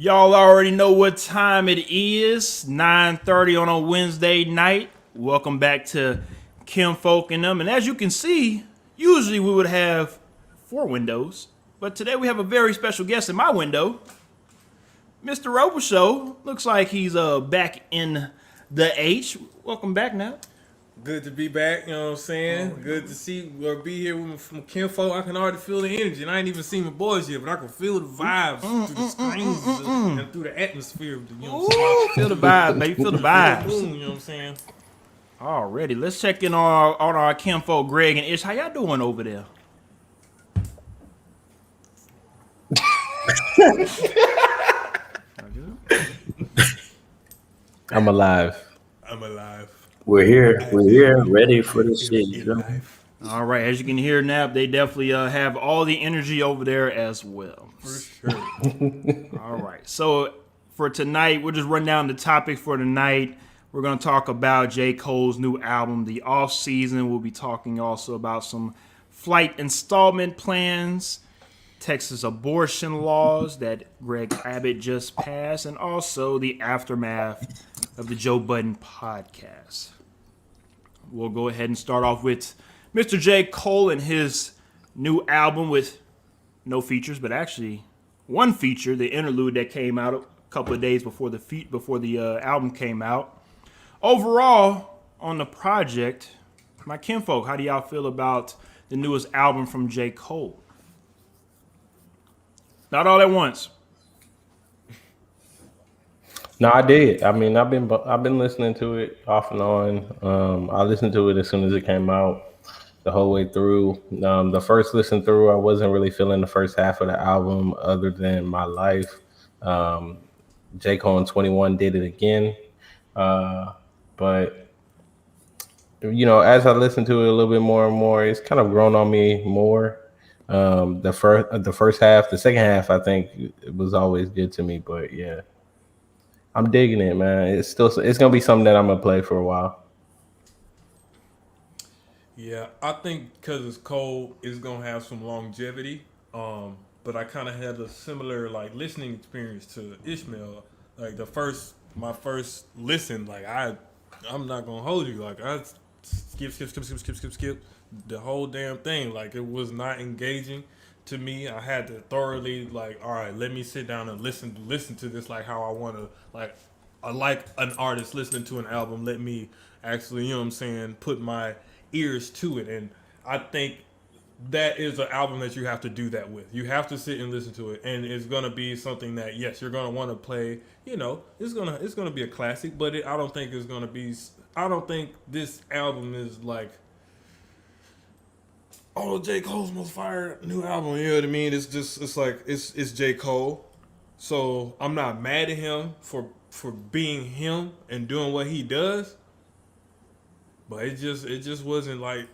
Y'all already know what time it is. 9:30 on a Wednesday night. Welcome back to Kinfolk and them. And as you can see, usually we would have 4 windows, but today we have a very special guest in my window. Mr. Robichaux. Looks like he's back in the H. Welcome back now. Good to be back, you know what I'm saying? Good to see or be here with from Kinfolk. I can already feel the energy. And I ain't even seen my boys yet, but I can feel the vibes through the screens and through the atmosphere of the, you know what I'm saying? Feel the vibe, baby. Feel the vibes. Boom, you know what I'm saying? Already. Let's check in on our Kinfolk, Greg and Ish. How y'all doing over there? I'm alive. I'm alive. We're here, ready for the shit. You know? All right, as you can hear now, they definitely have all the energy over there as well. For sure. All right, so for tonight, we'll just run down the topic for tonight. We're going to talk about J. Cole's new album, The Off Season. We'll be talking also about some flight installment plans, Texas abortion laws that Greg Abbott just passed, and also the aftermath of the Joe Budden podcast. We'll go ahead and start off with Mr. J. Cole and his new album with no features, but actually one feature, the interlude that came out a couple of days before the album came out. Overall, on the project, my kinfolk, how do y'all feel about the newest album from J. Cole? Not all at once. No, I did. I mean, I've been listening to it off and on. I listened to it as soon as it came out, the whole way through. The first listen through, I wasn't really feeling the first half of the album, other than My Life. J. Cole and 21 did it again, but you know, as I listened to it a little bit more and more, it's kind of grown on me more. The first half, the second half, I think it was always good to me, but yeah. I'm digging it, man. It's gonna be something that I'm gonna play for a while. Yeah, I think because it's cold, it's gonna have some longevity. But I kind of had a similar like listening experience to Ishmael. Like my first listen, like I'm not gonna hold you. Like I skip the whole damn thing. Like it was not engaging to me. I had to thoroughly like, all right, let me sit down and listen to this like how I want to. Like I like an artist listening to an album. Let me actually, you know what I'm saying, put my ears to it. And I think that is an album that you have to do that with. You have to sit and listen to it, and it's gonna be something that yes, you're gonna want to play. You know, it's gonna be a classic, but I don't think it's gonna be. I don't think this album is like, oh, J. Cole's most fire new album. You know what I mean? It's J. Cole. So I'm not mad at him for being him and doing what he does. But it just wasn't like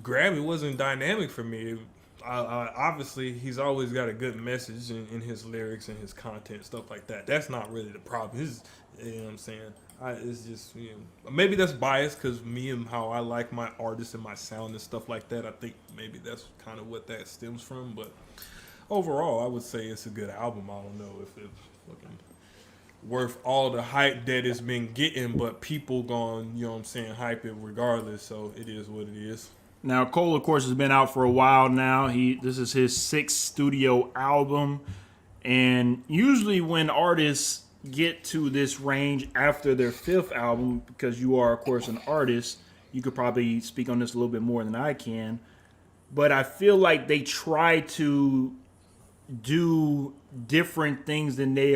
grab. It wasn't dynamic for me. Obviously, he's always got a good message in his lyrics and his content, stuff like that. That's not really the problem. You know what I'm saying? It's just, you know, maybe that's biased because me and how I like my artists and my sound and stuff like that. I think maybe that's kind of what that stems from. But overall, I would say it's a good album. I don't know if it's looking worth all the hype that it's been getting, but people gone, you know what I'm saying, hype it regardless. So it is what it is. Now, Cole, of course, has been out for a while now. This is his 6th studio album. And usually when artists get to this range after their 5th album, because you are, of course, an artist, you could probably speak on this a little bit more than I can. But I feel like they try to do different things than they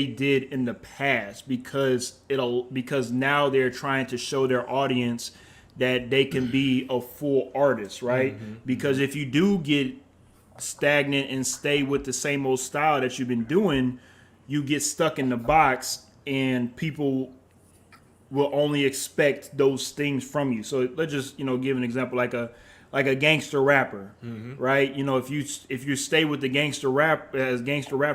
did in the past because now they're trying to show their audience that they can be a full artist, right? Mm-hmm. Because if you do get stagnant and stay with the same old style that you've been doing, you get stuck in the box and people will only expect those things from you. So let's just, give an example like a gangster rapper, right? If you stay with the gangster rap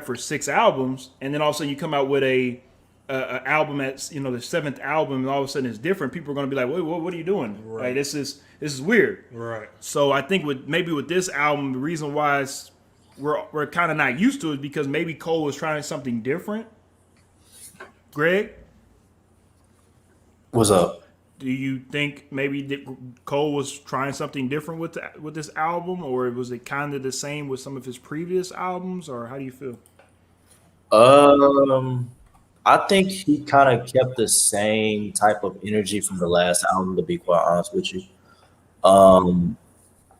for 6 albums and then all of a sudden you come out with a album that's the 7th album and all of a sudden it's different, people are going to be like, wait, what are you doing? Right. Like, this is weird. Right. So I think with this album, the reason why we're kind of not used to it because maybe Cole was trying something different. Greg, What's up? do you think maybe that Cole was trying something different with this album, or was it kind of the same with some of his previous albums, or how do you feel? Um, I think he kind of kept the same type of energy from the last album. To be quite honest with you, um,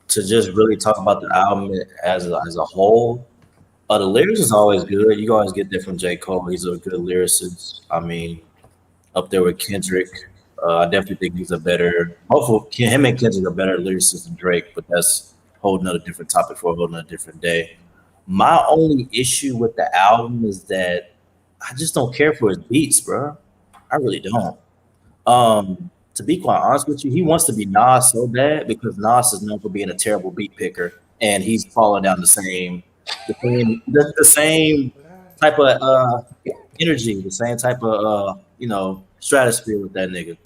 to just really talk about the album as a whole, the lyrics is always good. You always get that from J. Cole. He's a good lyricist. I mean, up there with Kendrick. I definitely think he's a better. Hopefully, him and Kendrick are better lyricists than Drake, but that's a whole nother different topic for a whole nother different day. My only issue with the album is that I just don't care for his beats, bro. I really don't. To be quite honest with you, he wants to be Nas so bad because Nas is known for being a terrible beat picker, and he's falling down the same type of energy, the same type of stratosphere with that nigga.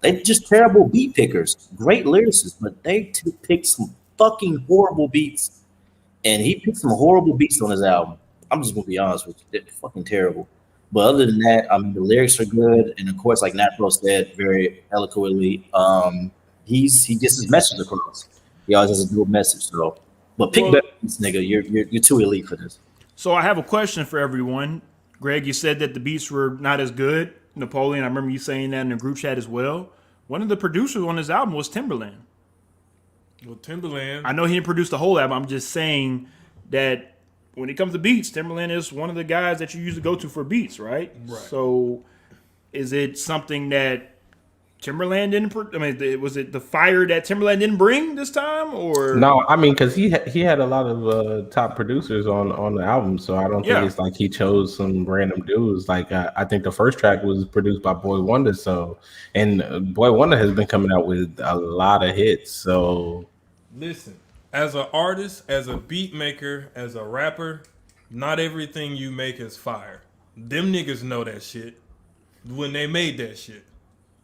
They just terrible beat pickers, great lyricists, but they pick some fucking horrible beats, and he picked some horrible beats on his album. I'm just gonna be honest with you, they're fucking terrible. But other than that, I mean, the lyrics are good, and of course, like Natro said very eloquently, he gets his message across. He always has a dual message. So, but pick better beats, nigga. You're too elite for this. So I have a question for everyone. Greg, you said that the beats were not as good. Napoleon, I remember you saying that in the group chat as well. One of the producers on this album was Timberland. Well, Timberland. I know he didn't produce the whole album. I'm just saying that when it comes to beats, Timberland is one of the guys that you usually go to for beats, right? Right. So is it something that Timberland didn't? Was it the fire that Timberland didn't bring this time, or No, I mean, because he had a lot of top producers on the album, so I don't think it's like he chose some random dudes. Like I think the first track was produced by Boy Wonder, and Boy Wonder has been coming out with a lot of hits. So Listen, as an artist, as a beat maker, as a rapper, not everything you make is fire. Them niggas know that shit when they made that shit.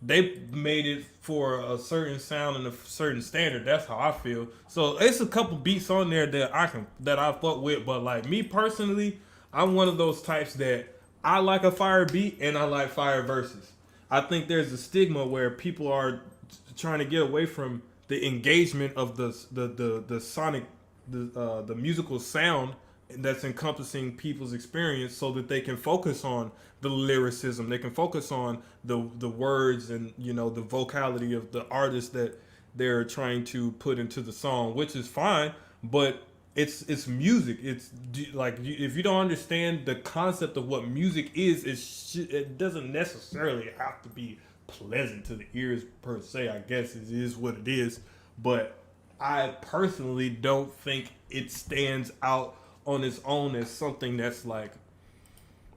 They made it for a certain sound and a certain standard. That's how I feel. So it's a couple beats on there that I fuck with. But like me personally, I'm one of those types that I like a fire beat and I like fire verses. I think there's a stigma where people are trying to get away from the engagement of the sonic, the musical sound that's encompassing people's experience, so that they can focus on the lyricism, they can focus on the words and the vocality of the artist that they're trying to put into the song, which is fine. But it's music. It's like, if you don't understand the concept of what music is, it doesn't necessarily have to be pleasant to the ears per se. I guess it is what it is, but I personally don't think it stands out on its own as something that's like,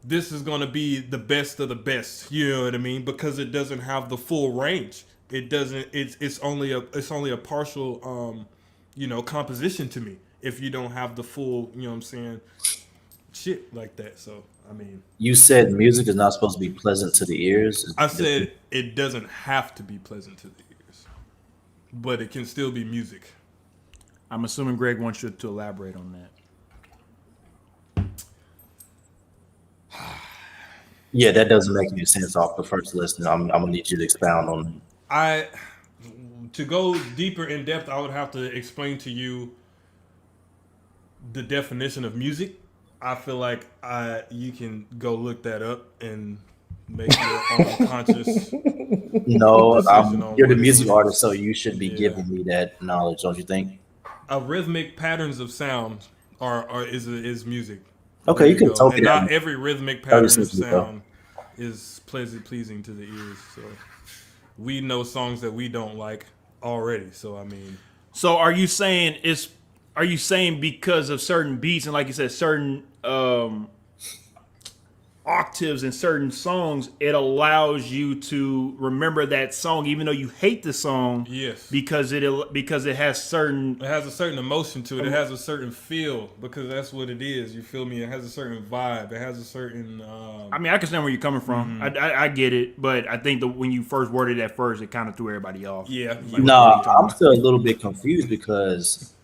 this is going to be the best of the best, you know what I mean? Because it doesn't have the full range. It doesn't. It's only a partial, composition to me. If you don't have the full, you know what I'm saying, shit like that. So I mean, you said music is not supposed to be pleasant to the ears. I said it doesn't have to be pleasant to the ears, but it can still be music. I'm assuming Greg wants you to elaborate on that. Yeah, that doesn't make any sense off the first listen. I'm gonna need you to expound on it. To go deeper in depth, I would have to explain to you the definition of music. I feel like you can go look that up and make your own conscious. No, you're the what music it artist, so you should be giving me that knowledge, don't you think? Rhythmic patterns of sound is music. Okay, you can go. talk And it out. not every rhythmic pattern of sound is pleasing to the ears. So we know songs that we don't like already. So I mean, So are you saying because of certain beats and, like you said, certain octaves in certain songs, it allows you to remember that song even though you hate the song? yes, Because it has certain. it has a certain emotion to it. It has a certain feel, because that's what it is. You feel me? It has a certain vibe. It has a certain. I mean, I can understand where you're coming from. I get it, but I think that when you first worded it at first, it kind of threw everybody off. Yeah. Like, No, I'm still a little bit confused because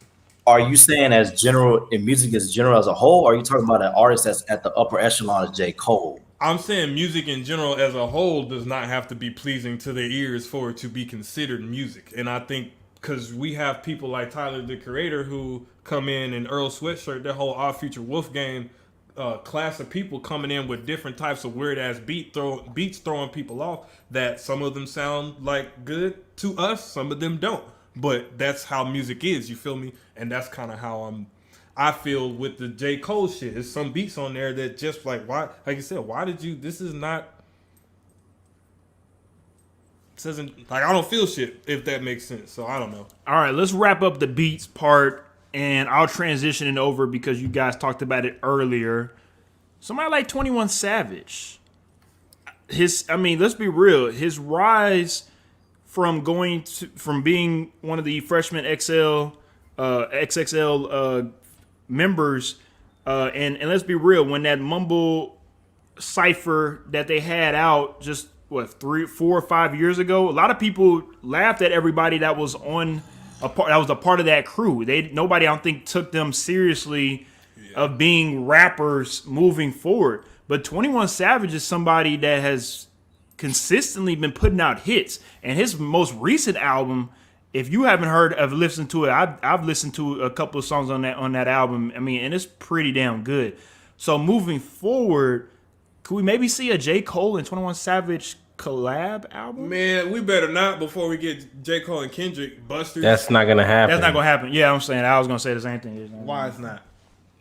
are you saying as general in music as general as a whole? Or are you talking about an artist that's at the upper echelon as J. Cole? I'm saying music in general as a whole does not have to be pleasing to their ears for it to be considered music. And I think because we have people like Tyler the Creator who come in Earl Sweatshirt, their whole Odd Future Wolfgang class of people coming in with different types of weird ass beats throwing people off, that some of them sound like good to us, some of them don't. But that's how music is, you feel me? And that's kind of how I feel with the J. Cole shit. There's some beats on there that just like, why, like you said, why did you, this is not, this isn't, like, I don't feel shit, if that makes sense. So I don't know. All right, let's wrap up the beats part, and I'll transition it over because you guys talked about it earlier. Somebody like 21 Savage. Let's be real. His rise from being one of the freshman XXL members, and let's be real, when that mumble cipher that they had out just 3, 4, or 5 years ago, a lot of people laughed at everybody that was a part of that crew. Nobody, I don't think, took them seriously of being rappers moving forward. But 21 Savage is somebody that has consistently been putting out hits, and his most recent album, if you haven't listened to it, I've listened to a couple of songs on that album. And it's pretty damn good. So moving forward, could we maybe see a J. Cole and 21 Savage collab album? Man, we better not before we get J. Cole and Kendrick busters. That's not gonna happen. That's not gonna happen. Yeah, I'm saying I was gonna say the same thing. Why it's not?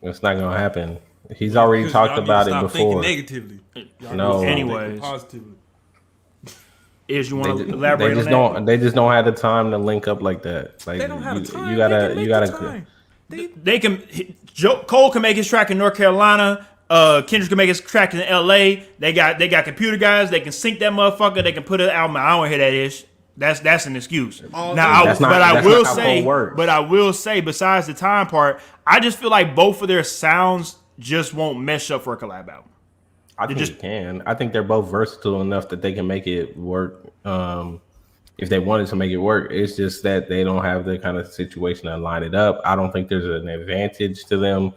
It's not gonna happen. He's already talked about it before. Negatively. No. Anyways, positively. You want to elaborate they just on that? They just don't have the time to link up like that. Like, They don't have the time. You gotta. They can. Cole can make his track in North Carolina. Kendrick can make his track in L.A. They got computer guys. They can sync that motherfucker. They can put it out. I don't hear that ish. That's an excuse. I will say, besides the time part, I just feel like both of their sounds just won't mesh up for a collab album. I think it can. I think they're both versatile enough that they can make it work. If they wanted to make it work, it's just that they don't have the kind of situation to line it up. I don't think there's an advantage to them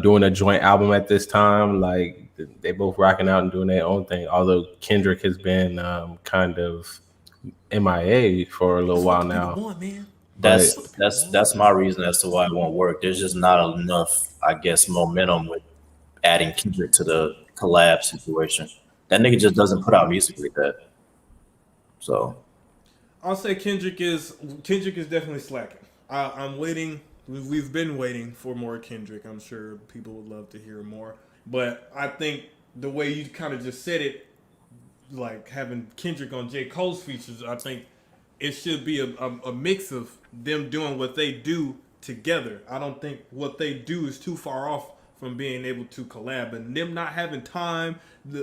doing a joint album at this time. Like, they both rocking out and doing their own thing. Although Kendrick has been kind of MIA for a little while now. That's my reason as to why it won't work. There's just not enough, I guess, momentum with adding Kendrick to the collab situation. That nigga just doesn't put out music like that. So I'll say Kendrick is definitely slacking. I'm waiting. We've been waiting for more Kendrick. I'm sure people would love to hear more. But I think the way you kind of just said it, like having Kendrick on J. Cole's features, I think it should be a mix of them doing what they do together. I don't think what they do is too far off from being able to collab. And them not having time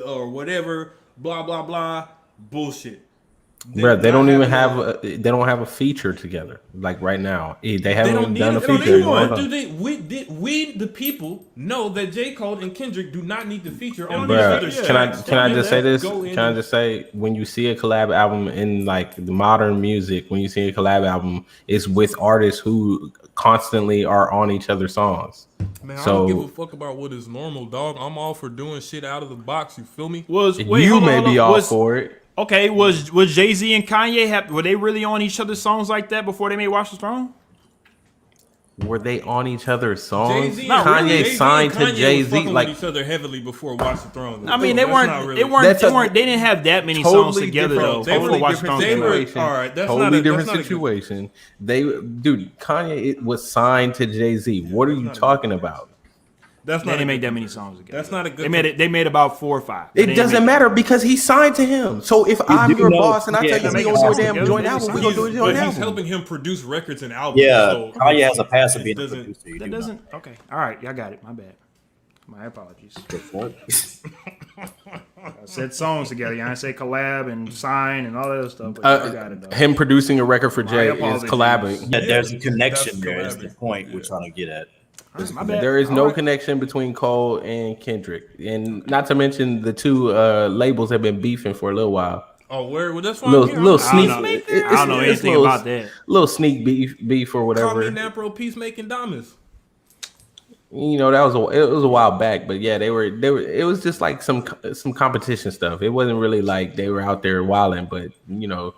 or whatever, blah, blah, blah, bullshit. Bro, they don't even have a feature together. Like right now, they haven't done a feature. We the people know that J. Cole and Kendrick do not need the feature on each other's tracks. Can I just say this? Can I just say, when you see a collab album in like the modern music, when you see a collab album, it's with artists who constantly are on each other's songs. Man, I don't give a fuck about what is normal, dog. I'm all for doing shit out of the box. You feel me? You may be all for it. Okay, was Jay-Z and Kanye were they really on each other's songs like that before they made Watch the Throne? Were they on each other's songs? Kanye signed to Jay-Z like each other heavily before Watch the Throne. I mean, they didn't have that many songs together though. Totally Watch the Throne. Totally different situation. Kanye was signed to Jay-Z. What are you talking about? They didn't make that many songs together. That's not a good. They made about 4 or 5. It doesn't matter because he signed to him. So if I'm your boss and I tell you we gonna do a damn joint album, we gonna do a joint album. He's helping him produce records and albums. Yeah, so Kanye has a pass of being a producer. That doesn't. Okay, all right, y'all got it. My bad. My apologies. I said songs together. Y'all say collab and sign and all that other stuff. But I got it though. Him producing a record for Jay is collabing. Yeah, there's a connection there. Is the point we're trying to get at. There is no connection between Cole and Kendrick, and not to mention the two labels have been beefing for a little while. Oh, where? Well, that's why I'm here. I'm Little a I don't sneak. know. peacemaker. I don't know It's anything about that. little sneak beef or Call me whatever. Napro Peacemaking Damas. You know, that was it was a while back, but yeah, they were it was just like some competition stuff. It wasn't really like they were out there wilding, but you know,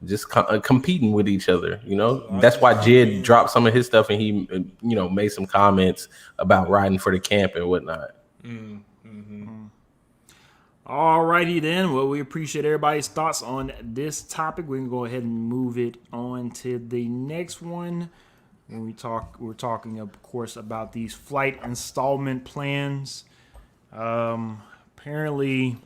just competing with each other. You know, So I that's just why popped Jid in. dropped some of his stuff and he you know made some comments about riding for the camp and whatnot. Alrighty then. Well, we appreciate everybody's thoughts on this topic. We can go ahead and move it on to the next one. When we're talking, of course, about these flight installment plans. Apparently,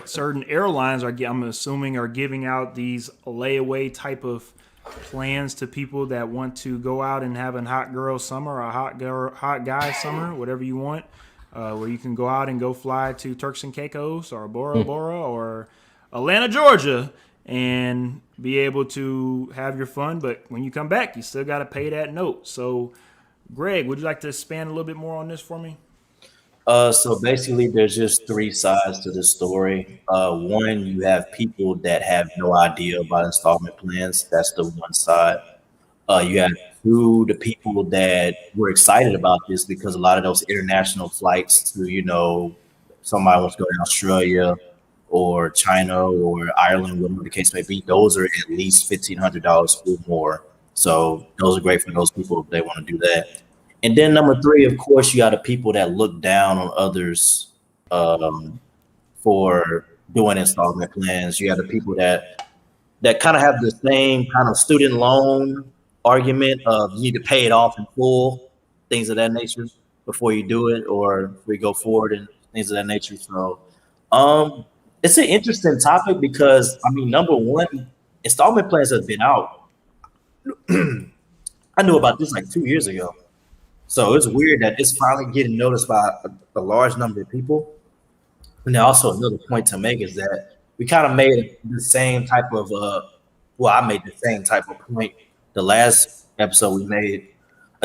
certain airlines I'm assuming, are giving out these layaway type of plans to people that want to go out and have a hot girl summer, or a hot guy summer, whatever you want. Where you can go out and go fly to Turks and Caicos or Bora Bora or Atlanta, Georgia, and be able to have your fun. But when you come back, you still got to pay that note. So, Greg, would you like to expand a little bit more on this for me? So basically, there's just three sides to the story. One, you have people that have no idea about installment plans. That's the one side. You have two, the people that were excited about this because a lot of those international flights to, somebody wants to go to Australia or China or Ireland, whatever the case may be, those are at least $1,500 or more. So those are great for those people if they want to do that. And then number three, of course, you got the people that look down on others um, for doing installment plans. You have the people that kind of have the same kind of student loan argument of you need to pay it off in full, things of that nature before you do it or we go forward and things of that nature. So it's an interesting topic because I mean, number one, installment plans have been out. I knew about this like 2 years ago. So it's weird that it's finally getting noticed by a large number of people. And then also another point to make is that we kind of made the same type of I made the same type of point the last episode we made.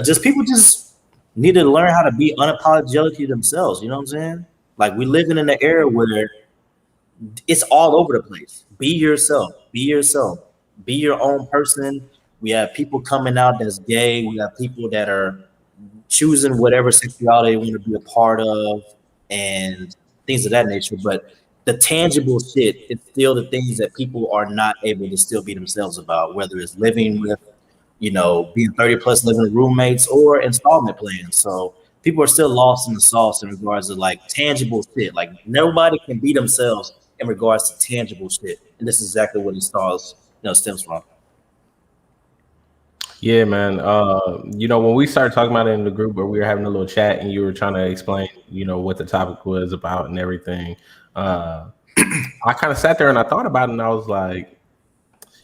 Just people just need to learn how to be unapologetically themselves. You know what I'm saying? Like we living in an era where it's all over the place. Be yourself. Be yourself. Be your own person. We have people coming out that's gay. We have people that are choosing whatever sexuality they want to be a part of and things of that nature. But the tangible shit is still the things that people are not able to still be themselves about, whether it's living with, being 30 plus living with roommates or installment plans. So people are still lost in the sauce in regards to like tangible shit. Like nobody can be themselves in regards to tangible shit. And this is exactly what stems from. Yeah, man. When we started talking about it in the group where we were having a little chat and you were trying to explain, what the topic was about and everything, I kind of sat there and I thought about it and I was like,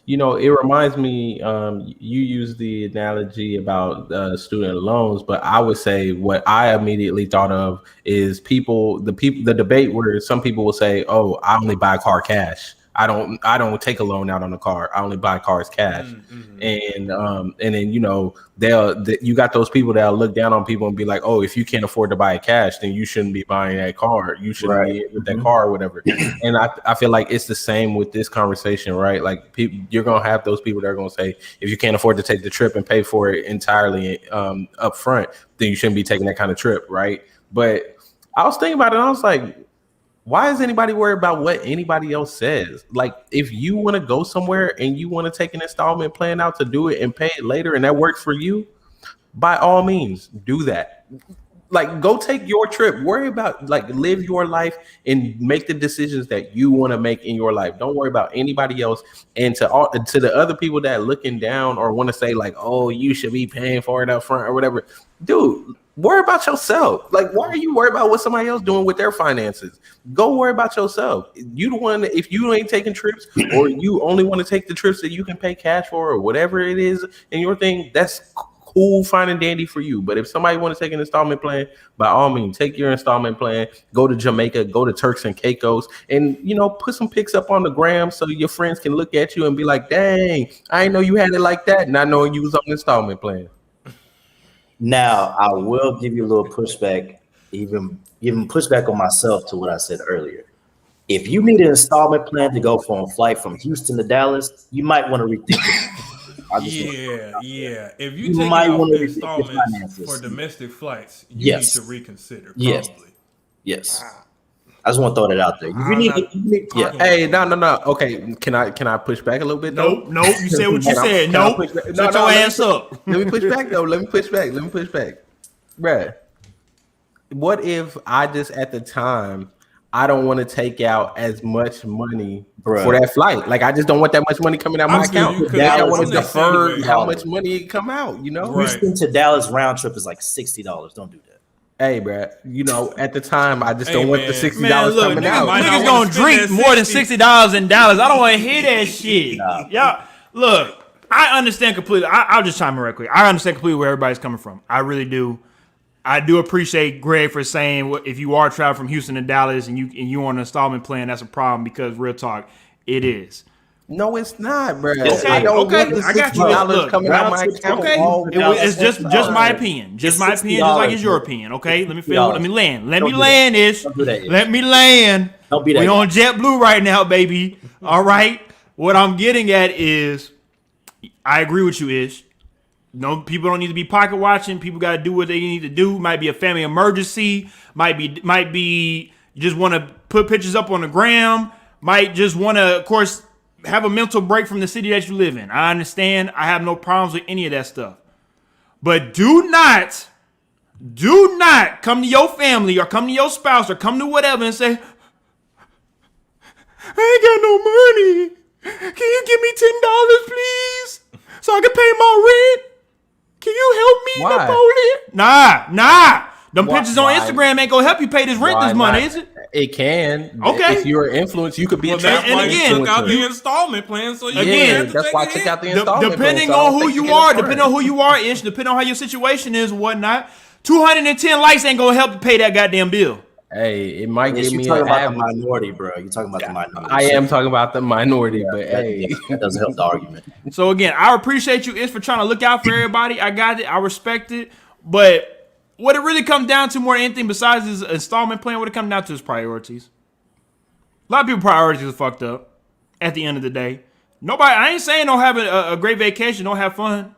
it reminds me, you use the analogy about student loans, but I would say what I immediately thought of is the debate where some people will say, oh, I only buy a car cash. I don't take a loan out on a car. I only buy cars cash. And then you got those people that'll look down on people and be like, oh, if you can't afford to buy it cash, then you shouldn't be buying that car. You shouldn't be with that car or whatever. And I feel like it's the same with this conversation, right? Like you're gonna have those people that are gonna say, if you can't afford to take the trip and pay for it entirely up front, then you shouldn't be taking that kind of trip, right? But I was thinking about it and I was like, why is anybody worried about what anybody else says? Like, if you want to go somewhere and you want to take an installment plan out to do it and pay it later, and that works for you, by all means, do that. Like, go take your trip. Worry about, like, live your life and make the decisions that you want to make in your life. Don't worry about anybody else. And to the other people that are looking down or want to say, like, oh, you should be paying for it up front or whatever, dude. Worry about yourself. Like, why are you worried about what somebody else doing with their finances? Go worry about yourself. You the one, if you ain't taking trips or you only want to take the trips that you can pay cash for or whatever it is in your thing, that's cool, fine and dandy for you. But if somebody want to take an installment plan, by all means, take your installment plan, go to Jamaica, go to Turks and Caicos, and, put some pics up on the gram so your friends can look at you and be like, dang, I didn't know you had it like that, not knowing you was on an installment plan. Now, I will give you a little pushback, even pushback on myself to what I said earlier. If you need an installment plan to go from a flight from Houston to Dallas, you might want to rethink it. Yeah. If you You taking might out want to rethink your installments for finances. domestic flights, you need to Yes. reconsider. Yes. Probably. Yes. I just want to throw that out there. I'm not Yeah. talking Hey, about no. Okay, can I push back a little bit though? Nope. You said what you Can I- said. can I Nope. push back? Shut your ass up. Let me push back though. Let me push back. Bruh, what if I just at the time I don't want to take out as much money Bruh. for that flight? Like I just don't want that much money coming out my I feel account. you, 'cause Maybe I I'm want to that same defer way. how much money come out. You know? Right. Houston to Dallas round trip is like $60. Don't do that. Hey, bruh. You know, at the time I just Hey, don't want man. the $60 Man, look, coming niggas, out. might not niggas wanna gonna spend drink that more than $60. $60 in Dallas. I don't want to hear that shit. Nah. Y'all, look, I understand completely. I'll just chime in real quick. I understand completely where everybody's coming from. I really do. I do appreciate Greg for saying if you are traveling from Houston to Dallas and you on an installment plan, that's a problem because real talk, it is. No, it's not, bruh. Okay, I don't okay, want the I got you. $60 Look, coming out my round trip, account. Okay, all it's just my time. opinion. Just It's my opinion, just like it's your $60, opinion. Okay, let me $60. let me land. Let Don't me do land this. Don't do that, Ish. Let me land. Don't be that We guy. on JetBlue right now, baby. All right. What I'm getting at is, I agree with you, Ish. No, people don't need to be pocket watching. People got to do what they need to do. Might be a family emergency. Might be you just want to put pictures up on the gram. Might just want to, of course, have a mental break from the city that you live in. I understand. I have no problems with any of that stuff. But do not come to your family or come to your spouse or come to whatever and say, I ain't got no money. Can you give me $10, please? So I can pay my rent? Can you help me, Why? Napoleon? Nah. Them Why- pictures on why? Instagram ain't gonna help you pay this rent Why this month, not? is it? It can. Okay. If you're an influence, you could be Well, a that's travel why again, you took out the influencer. installment plan. So you Again, have to that's take why I a took hit. out the installment Depending plan. So I on don't who think you get are, it depending on who you are, Ish, depending on how your situation is, whatnot, 210 likes ain't gonna help you pay that goddamn bill. Hey, it might Yes, give you're me talking an about average. the minority, bro. You're talking about the minority. I am talking about the minority, but hey, that doesn't help the argument. So again, I appreciate you, Ish, for trying to look out for everybody. I got it. I respect it. But what it really comes down to more than anything besides this installment plan, what it comes down to is priorities. A lot of people priorities are fucked up at the end of the day. I ain't saying don't have a great vacation, don't have fun.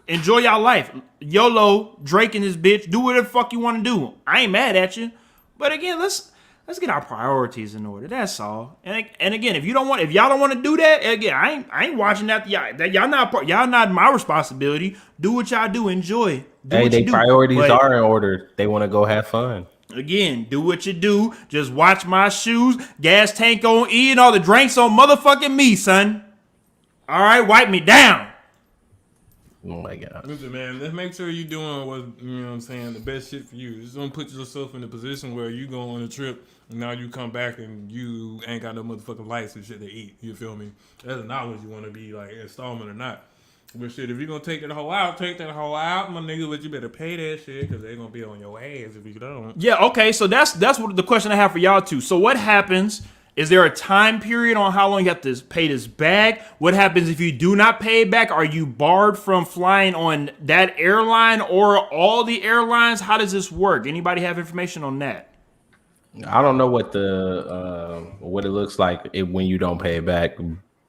Enjoy y'all life. YOLO, Drake and this bitch, do whatever the fuck you want to do. I ain't mad at you. But again, let's get our priorities in order. That's all. And again, if y'all don't want to do that, again, I ain't watching that. Y'all not my responsibility. Do what y'all do. Enjoy. Do hey, what you their do. priorities But are in order. They want to go have fun. again, do what you do. Just watch my shoes. Gas tank on E and all the drinks on motherfucking me, son. All right, wipe me down. Oh my god. Listen, man, let's make sure you're doing what, you know what I'm saying, the best shit for you. Just don't put yourself in a position where you go on a trip and now you come back and you ain't got no motherfucking lights and shit to eat. You feel me? That's not what you want to be, like, installment or not. But shit, if you're going to take that whole out, my nigga, but you better pay that shit because they're going to be on your ass if you don't. Yeah, okay, so that's what the question I have for y'all too. So what happens? Is there a time period on how long you have to pay this back? What happens if you do not pay it back? Are you barred from flying on that airline or all the airlines? How does this work? Anybody have information on that? I don't know what what it looks like when you don't pay it back,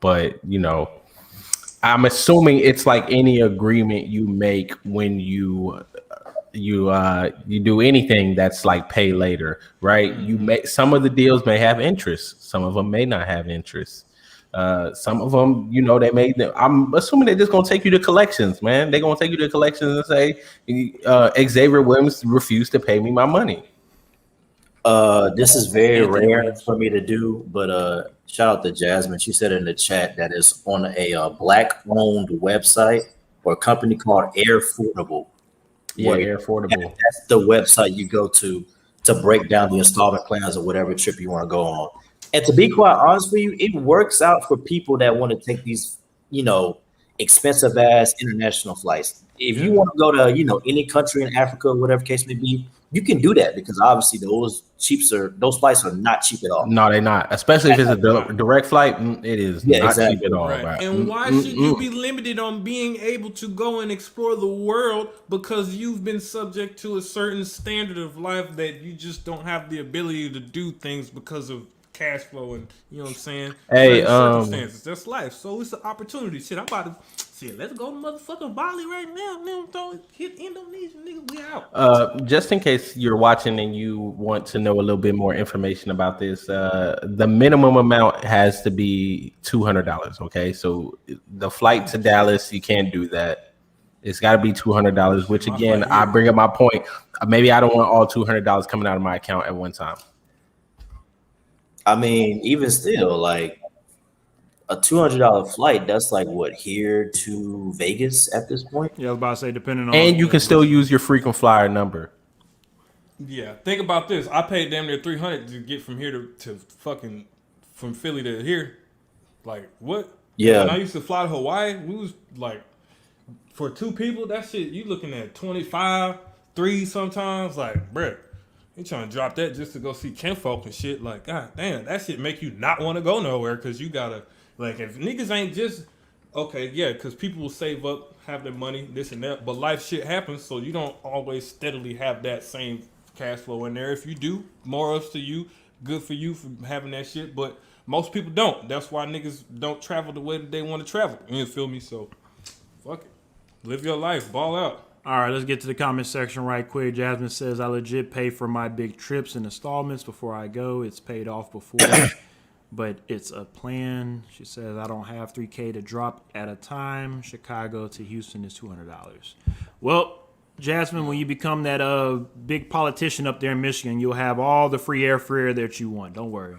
but you know, I'm assuming it's like any agreement you make when you do anything that's like pay later, right? You may, some of the deals may have interest, some of them may not have interest. Some of them, you know, I'm assuming they're just gonna take you to collections, man. They're gonna take you to collections and say, Xavier Williams refused to pay me my money. This is very rare for me to do, but shout out to Jasmine. She said in the chat that it's on a black-owned website or a company called Airfordable. Yeah, affordable. That's the website you go to break down the installment plans or whatever trip you want to go on. And to be quite honest with you, it works out for people that want to take these, you know, expensive ass international flights. If you want to go to, you know, any country in Africa, whatever case may be, you can do that because obviously those flights are not cheap at all. No, they're not. Especially if it's a direct flight, it is not exactly. cheap at all. Right. Right. And why should you be limited on being able to go and explore the world because you've been subject to a certain standard of life that you just don't have the ability to do things because of cash flow and you know what I'm saying. Hey, Certain circumstances, that's life. So it's an opportunity. Shit, I'm about to shit. Let's go to motherfucking Bali right now. Man, don't hit Indonesia, nigga. We out. Just in case you're watching and you want to know a little bit more information about this, the minimum amount has to be $200. Okay, so the flight to Dallas, you can't do that. It's got to be $200. Which again, I bring up my point. Maybe I don't want all $200 coming out of my account at one time. I mean, even still, like a $200 flight, that's like what, here to Vegas at this point? Yeah, I was about to say, depending on. And you can still use your frequent flyer number. Yeah, think about this. I paid damn near $300 to get from here to fucking from Philly to here. Like what? Yeah. When I used to fly to Hawaii, we was like for two people. That shit you looking at 25, 3 sometimes. Like, bruh, you trying to drop that just to go see Kinfolk and shit. Like, god damn, that shit make you not want to go nowhere because you gotta like if niggas ain't just okay, yeah, because people will save up, have their money, this and that, but life shit happens, so you don't always steadily have that same cash flow in there. If you do, more ups to you. Good for you for having that shit, but most people don't. That's why niggas don't travel the way that they want to travel. You feel me? So, fuck it. Live your life. Ball out. All right, let's get to the comment section right quick. Jasmine says, I legit pay for my big trips in installments before I go. It's paid off before, but it's a plan. She says, I don't have $3K to drop at a time. Chicago to Houston is $200. Well, Jasmine, when you become that big politician up there in Michigan, you'll have all the free airfare that you want. Don't worry.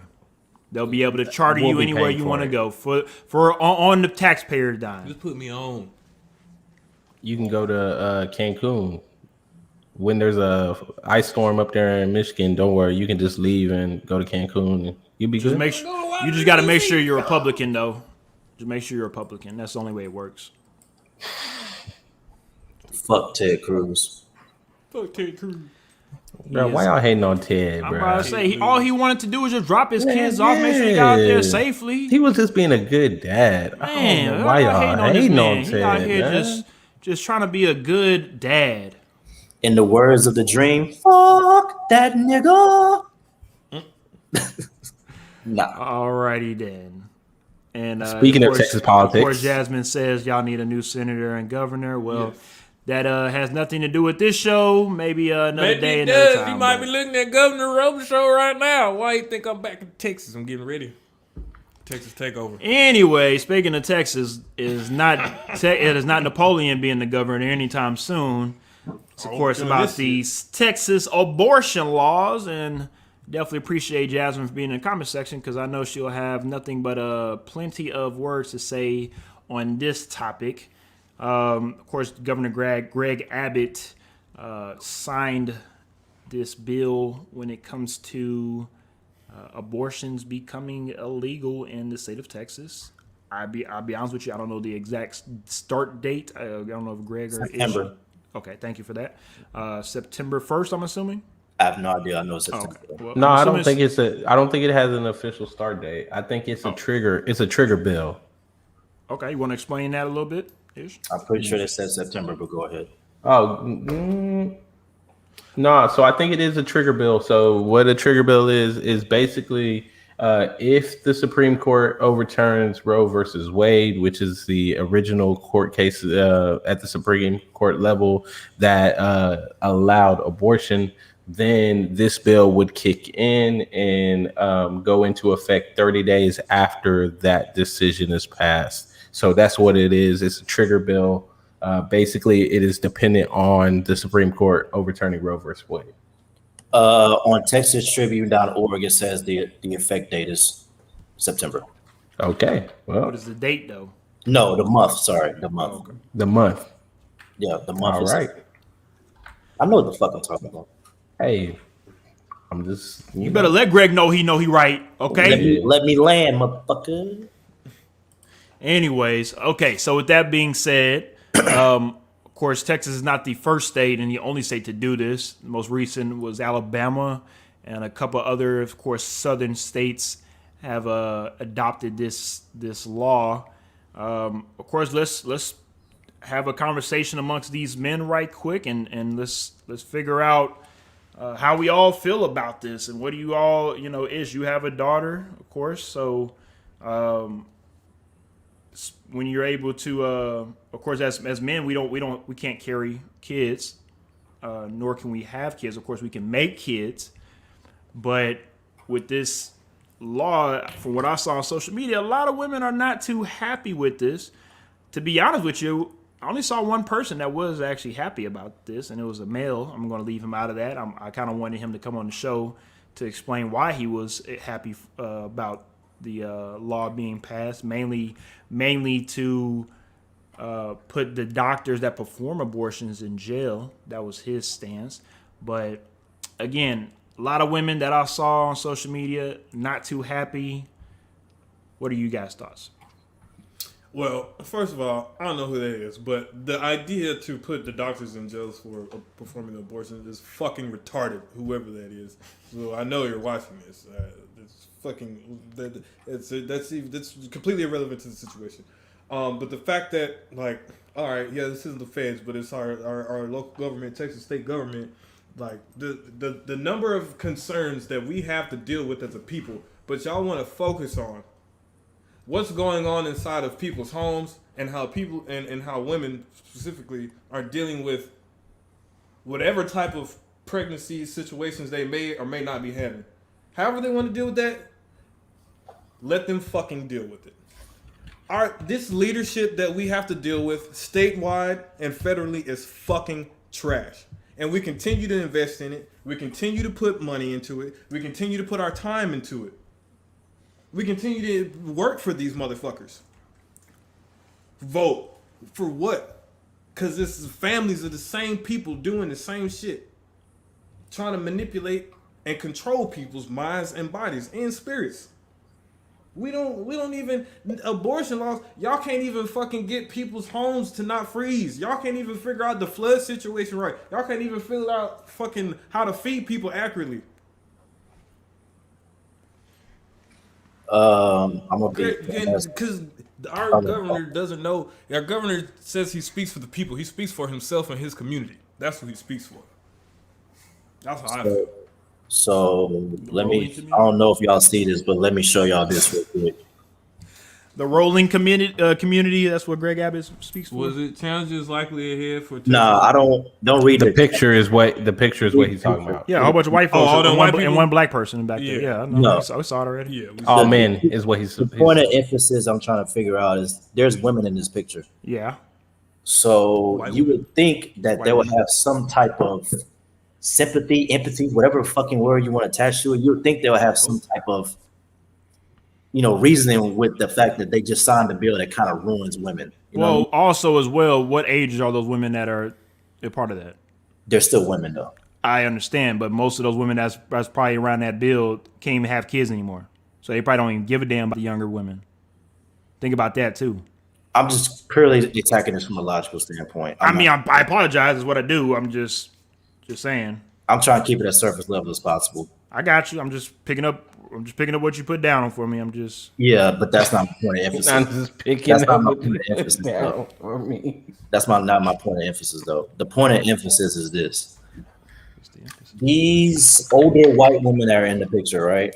They'll be able to charter you anywhere you want to go for on the taxpayer dime. Just put me on. You can go to Cancun. When there's a ice storm up there in Michigan, don't worry. You can just leave and go to Cancun. And you'll be good. You just got to make sure you're a Republican, though. Just make sure you're a Republican. That's the only way it works. Fuck Ted Cruz. Fuck Ted Cruz. Bro, why y'all hating on Ted, bro? I'm about to say, all he wanted to do was just drop his kids off, make sure he got out there safely. He was just being a good dad. Man, why y'all hating on Ted? He out here man? just trying to be a good dad. In the words of the dream, fuck that nigga. Nah. Alrighty then. And speaking of Texas politics, of course, Jasmine says y'all need a new senator and governor. Well, that has nothing to do with this show. Maybe another day, another time. You might be looking at Governor Rose's show right now. Why you think I'm back in Texas? I'm getting ready. Texas takeover. Anyway, speaking of Texas, it is not Napoleon being the governor anytime soon. It's of course about these Texas abortion laws, and definitely appreciate Jasmine for being in the comment section because I know she'll have nothing but plenty of words to say on this topic. Of course, Governor Greg Abbott signed this bill when it comes to abortions becoming illegal in the state of Texas. I'll be honest with you, I don't know the exact start date. I don't know if Greg or September. Okay, thank you for that. September 1st, I'm assuming. I have no idea. I know it's September. Okay. Well, no, I don't think it has an official start date. I think it's a trigger. It's a trigger bill. Okay, you want to explain that a little bit? Ish? I'm pretty sure they said September, but go ahead. No, so I think it is a trigger bill. So what a trigger bill is basically if the Supreme Court overturns Roe versus Wade, which is the original court case at the Supreme Court level that allowed abortion, then this bill would kick in and go into effect 30 days after that decision is passed. So that's what it is. It's a trigger bill. Basically, it is dependent on the Supreme Court overturning Roe versus Wade. On TexasTribune.org, it says the effect date is September. Okay. Well, what is the date, though? No, the month. Sorry, the month. Oh, okay. The month. Yeah, the month. All right. I know what the fuck I'm talking about. Hey, I'm just. You better let Greg know he right. Okay. Let me land, motherfucker. Anyways, okay. So with that being said, of course, Texas is not the first state and the only state to do this. The most recent was Alabama, and a couple other, of course, southern states have adopted this law. Of course, let's have a conversation amongst these men right quick, and let's figure out how we all feel about this, and what do you all, you have a daughter, of course, so when you're able to, of course, as men, we can't carry kids, nor can we have kids. Of course, we can make kids, but with this law, from what I saw on social media, a lot of women are not too happy with this. To be honest with you, I only saw one person that was actually happy about this, and it was a male. I'm going to leave him out of that. I kind of wanted him to come on the show to explain why he was happy about the law being passed, mainly to put the doctors that perform abortions in jail. That was his stance. But again, a lot of women that I saw on social media not too happy. What are you guys' thoughts? Well, first of all, I don't know who that is, but the idea to put the doctors in jails for performing abortions is fucking retarded, whoever that is. So I know you're watching this. It's fucking that's completely irrelevant to the situation. But the fact that, like, all right, yeah, this isn't the feds, but it's our local government, Texas state government. Like the number of concerns that we have to deal with as a people, but y'all want to focus on what's going on inside of people's homes and how people and how women specifically are dealing with whatever type of pregnancy situations they may or may not be having. However they want to deal with that, let them fucking deal with it. This leadership that we have to deal with statewide and federally is fucking trash. And we continue to invest in it. We continue to put money into it. We continue to put our time into it. We continue to work for these motherfuckers. Vote. For what? Because this is families of the same people doing the same shit. Trying to manipulate and control people's minds and bodies and spirits. We don't even, abortion laws, y'all can't even fucking get people's homes to not freeze. Y'all can't even figure out the flood situation right. Y'all can't even figure out fucking how to feed people accurately. I'm gonna be because our governor doesn't know. Our governor says he speaks for the people. He speaks for himself and his community. That's what he speaks for. That's how I feel. So let me. I don't know if y'all see this, but let me show y'all this real quick. The rolling community. That's what Greg Abbott speaks for. Was it challenges likely ahead for? No, I don't read the picture. Is what he's talking about. Yeah, a whole bunch of white folks and one black person back there. Yeah, no. I saw it already. Yeah, all men is what he's. The point of emphasis I'm trying to figure out is there's women in this picture. Yeah. So you would think that they would have some type of sympathy, empathy, whatever fucking word you want to attach to it. You would think they'll have some type of, reasoning with the fact that they just signed a bill that kind of ruins women. Also as well, what ages are those women that are a part of that? They're still women though. I understand, but most of those women that's probably around that bill can't even have kids anymore. So they probably don't even give a damn about the younger women. Think about that too. I'm just purely attacking this from a logical standpoint. I apologize is what I do. I'm just saying. I'm trying to keep it as surface level as possible. I got you. I'm just picking up what you put down for me. Yeah, but that's not my point of emphasis. I'm just picking that's up not my point of emphasis down for me. That's not my point of emphasis though. The point of emphasis is this. These older white women that are in the picture, right?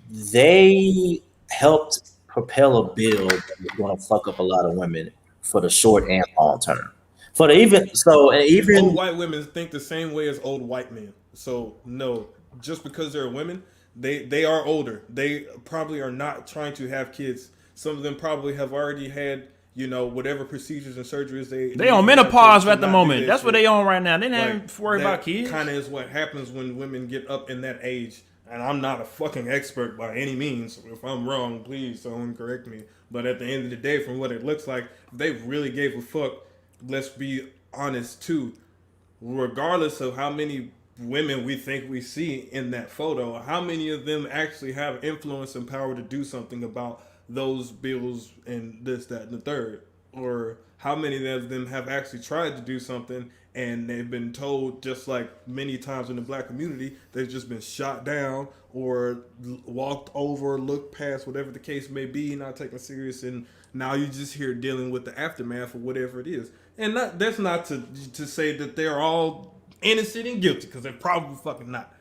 They helped propel a bill that is going to fuck up a lot of women for the short and long term. Even old white women think the same way as old white men. So no, just because they're women, they are older. They probably are not trying to have kids. Some of them probably have already had, whatever procedures and surgeries they on menopause at the moment. That's what they on right now. They don't worry about kids. Kind of is what happens when women get up in that age. And I'm not a fucking expert by any means. If I'm wrong, please someone correct me. But at the end of the day, from what it looks like, they really gave a fuck. Let's be honest too. Regardless of how many women we think we see in that photo, how many of them actually have influence and power to do something about those bills and this, that, and the third? Or how many of them have actually tried to do something and they've been told, just like many times in the black community, they've just been shot down or walked over, looked past, whatever the case may be, not taken serious, and now you're just here dealing with the aftermath of whatever it is. And that's not to say that they're all innocent and guilty, because they're probably fucking not.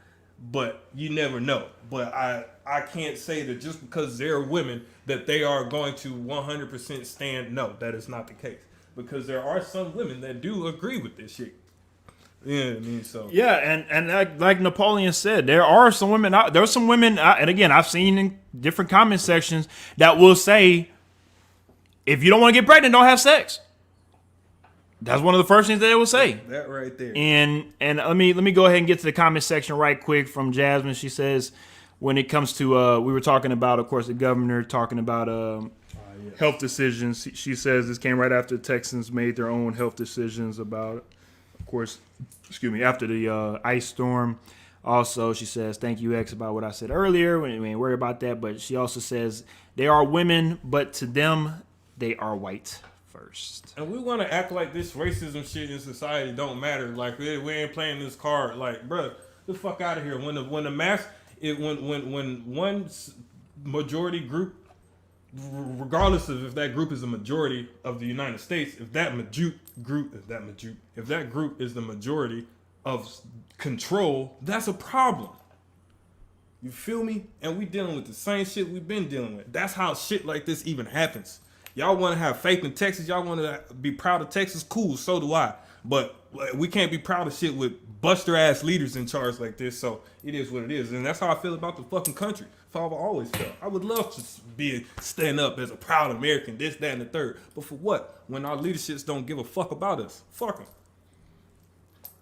But you never know. But I can't say that just because they're women that they are going to 100% stand. No, that is not the case. Because there are some women that do agree with this shit. Yeah, I mean, so Yeah, and like Napoleon said, there are some women out. There's some women, and again, I've seen in different comment sections that will say, if you don't want to get pregnant, don't have sex. That's one of the first things that they will say. that right there. And let me go ahead and get to the comment section right quick from Jasmine. She says, when it comes to we were talking about, of course, the governor talking about health decisions. She says this came right after the Texans made their own health decisions about, of course, after the ice storm. Also, she says, thank you, X, about what I said earlier. We ain't worry about that. But she also says, they are women, but to them, they are white first. And we want to act like this racism shit in society don't matter. Like we ain't playing this card. Like, bruh, the fuck out of here. When the mass, when one majority group, regardless of if that group is a majority of the United States, if that group is the majority of control, that's a problem. You feel me? And we dealing with the same shit we've been dealing with. That's how shit like this even happens. Y'all want to have faith in Texas. Y'all want to be proud of Texas. Cool, so do I. But we can't be proud of shit with buster ass leaders in charge like this. So it is what it is, and that's how I feel about the fucking country. That's how I've always felt. I would love to stand up as a proud American, this, that, and the third. But for what? When our leaderships don't give a fuck about us, fuck them.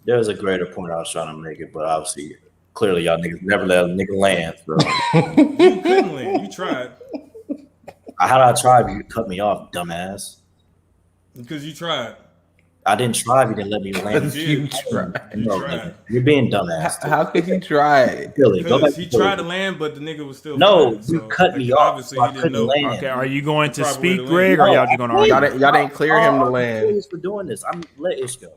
There's a greater point I was trying to make it, but obviously, clearly, y'all niggas never let a nigga land. So. You couldn't land. You tried. How did I try if you cut me off, dumbass? Because you tried. I didn't try if you didn't let me land. You tried. No, tried. you're being dumbass. How could you try? Billy, go back Because he to tried to land, but the nigga was still No, flying, you so, cut me off, obviously, so I he didn't couldn't know. land. Okay, are you going to Probably speak, the Greg, land. or y'all just going to argue? Y'all didn't clear him to land. Please for doing this. I'm let Ish go.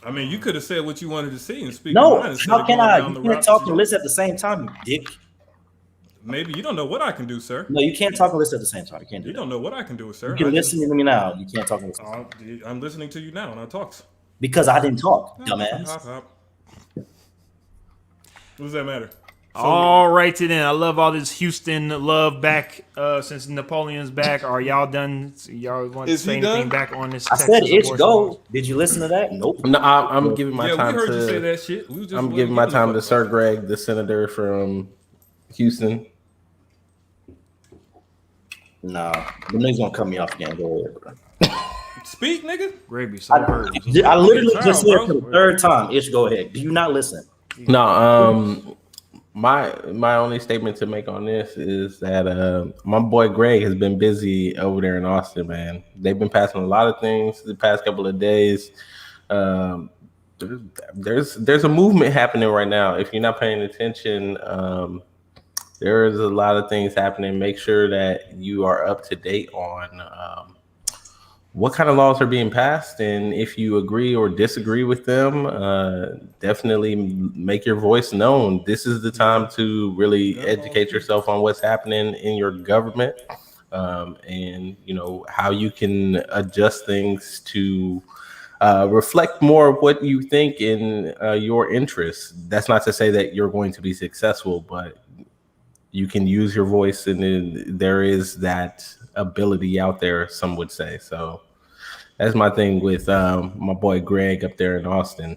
I mean, you could have said what you wanted to say and speak. No, your mind instead how of can going I? down You the can't route talk that and listen at the same time, you dick. Maybe you don't know what I can do, sir. No, you can't talk and listen at the same time. You can't do You that. don't know what I can do, sir. You can listen to me now. You can't talk and listen. I'm listening to you now, and I talked. Because I didn't talk, Hop, dumbass. hop. What does that matter? All right, then. I love all this Houston love back since Napoleon's back. Are y'all done? Y'all want to Is say he anything done? back on this? I Texas said Itch abortion go. laws? Did you listen to that? Nope. No, I'm giving my Yeah, we time heard you say to. that shit. We just I'm wasn't giving my giving a time to fuck Sir about Greg, the senator from Houston. Nah, the niggas gonna cut me off again. Go ahead, bro. it. Speak, nigga. Greg be so hurt. I literally just said bro. it for the third time. Itch, go ahead. Do you not listen? No, my only statement to make on this is that my boy Greg has been busy over there in Austin, man. They've been passing a lot of things the past couple of days. There's a movement happening right now. If you're not paying attention, there is a lot of things happening. Make sure that you are up to date on what kind of laws are being passed, and if you agree or disagree with them, definitely make your voice known. This is the time to really educate yourself on what's happening in your government, and how you can adjust things to reflect more of what you think in your interests. That's not to say that you're going to be successful, but you can use your voice, and then there is that ability out there, some would say. So that's my thing with my boy Greg up there in Austin.